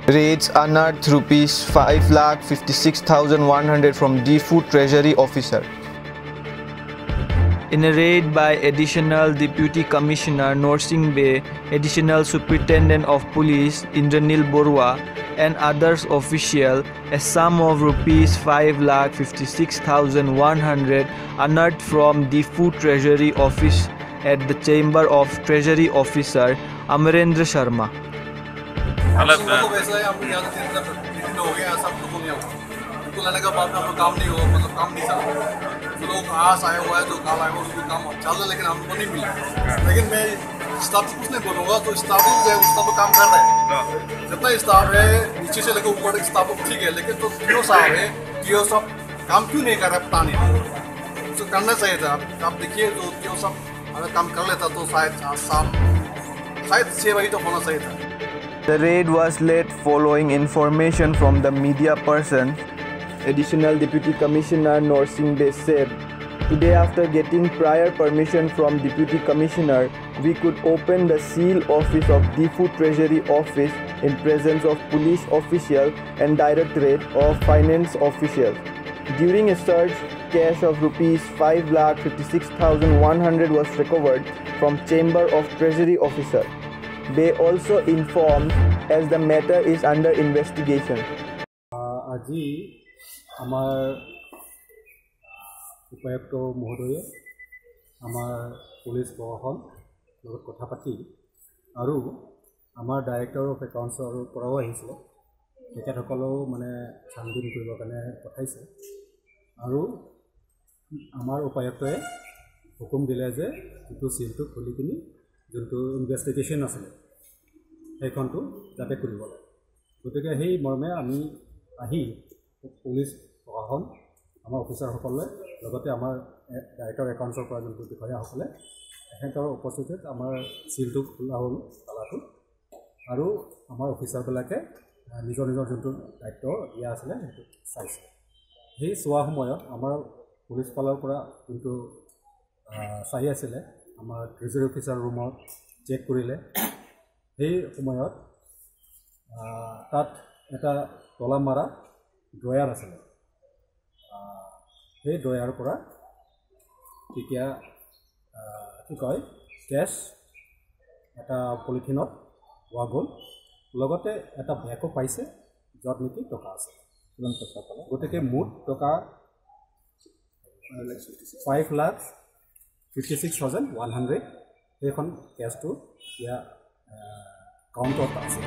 Raids unearthed rupees 5,56,100 from DFOO Treasury Officer. In a raid by Additional Deputy Commissioner Norsing Bay, Additional Superintendent of Police Indranil Borua and others officials, a sum of rupees 5,56,100 unearthed from DFOO Treasury Office at the Chamber of Treasury Officer Amarendra Sharma. लोग आस आया हुआ है जो काल आया हुआ उसको काम चल रहा है लेकिन हमको नहीं मिला लेकिन मैं स्टाफ को कुछ नहीं बोलूँगा तो स्टाफ जो है उस पर काम कर रहा है जितना स्टाफ है नीचे से लेकर ऊपर स्टाफ ठीक है लेकिन तो क्यों साहब है क्यों सब काम क्यों नहीं कर रहा है पता नहीं तो करना चाहिए था आप देखिए तो क्यों सब अगर काम कर लेता तो शायद 6 बजे तो होना चाहिए था. The raid was led following information from the media person. Additional Deputy Commissioner Norsing Bay said, "Today, after getting prior permission from Deputy Commissioner, we could open the seal office of DFOO Treasury Office in presence of police officials and Directorate of Finance officials. During a search, cash of rupees 5,56,100 was recovered from Chamber of Treasury Officer. They also informed as the matter is under investigation." আজি আমাৰ উপায়ুক্ত মহোদয়ে আমাৰ police প্ৰশাসন লগত কথা পাতি আৰু আমাৰ ডাইৰেক্টৰ অফ একাউণ্টছৰ পৰাও আহিছিলে তেখেতসকলেও মানে ছানবিন কৰিবৰ কাৰণে পঠাইছে আৰু আমাৰ উপায়ুক্তই হুকুম দিলে যে এইটো চিলটো খুলি কিনি যোনটো ইনভেষ্টিগেশ্যন আছিলে সেইখনটো যাতে খুলিব লাগে গতিকে সেই মৰ্মে আমি আহি পুলিচ প্ৰশাসন আমাৰ অফিচাৰসকলে লগতে আমাৰ ডাইৰেক্টৰ একাউণ্টছৰ পৰা যোনটো বিষয়াসকলে তেখেতৰ উপস্থিতিত আমাৰ চিলটো খোলা হ'ল তালাটো আৰু আমাৰ অফিচাৰবিলাকে নিজৰ নিজৰ যোনটো দায়িত্ব দিয়া আছিলে সেইটো চাইছে সেই চোৱা সময়ত আমাৰ পুলিচ ফালৰ পৰা যোনটো চাই আছিলে আমাৰ ট্ৰেজাৰী অফিচাৰ ৰুমত চেক কৰিলে সেই সময়ত তাত এটা তলা মাৰা ড্ৰয়াৰ আছিলে সেই ড্ৰয়াৰৰ পৰা তেতিয়া কি কয় কেছ এটা পলিথিনত পোৱা গ'ল লগতে এটা বেগো পাইছে য'ত নেকি টকা আছে কিমান পইচা পালে গতিকে মুঠ টকা 5,56,100 সেইখন কেছটো এতিয়া কাউণ্টত আছে.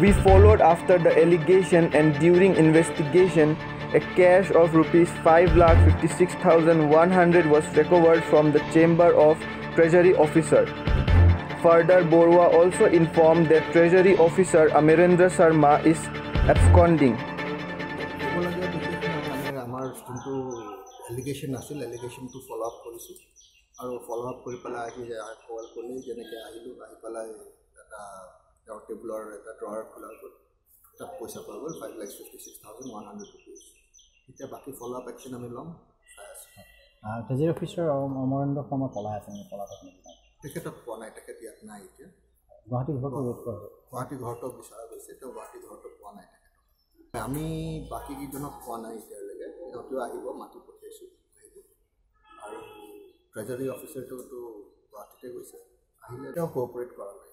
We followed after the allegation and during investigation, a cash of rupees 5,56,100 was recovered from the Chamber of Treasury Officer. Further, Borua also informed that Treasury Officer Amarendra Sharma is absconding. Allegation আছিল এলিগেশ্যনটো ফলো up কৰিছোঁ আৰু ফলো up কৰি পেলাই আহি কল কৰিলে যেনেকৈ আহিলোঁ আহি পেলাই এটা তেওঁৰ টেবুলৰ এটা ড্ৰয়াৰ খোলা গ'ল তাত পইচা পোৱা গ'ল 5,56,100 rupees. এতিয়া বাকী ফলো আপ একশ্যন আমি ল'ম চাই আছোঁ. ট্ৰেজাৰী অফিচাৰ অমৰেন্দ্ৰ শৰ্মা পলাই আছে তেখেতক পোৱা নাই তেখেত ইয়াত নাই এতিয়া গুৱাহাটী ঘৰটো গুৱাহাটী ঘৰটো বিচৰা গৈছে তেওঁ গুৱাহাটী ঘৰটো পোৱা নাই তেখেতক আমি বাকীকেইজনক পোৱা নাই এতিয়ালৈকে সিহঁতেও আহিব মাতি পঠিয়াইছোঁ আহিব আৰু ট্ৰেজাৰী অফিচাৰটোতো গুৱাহাটীতে গৈছে আহিলে তেওঁ কোঅপাৰেট কৰা নাই.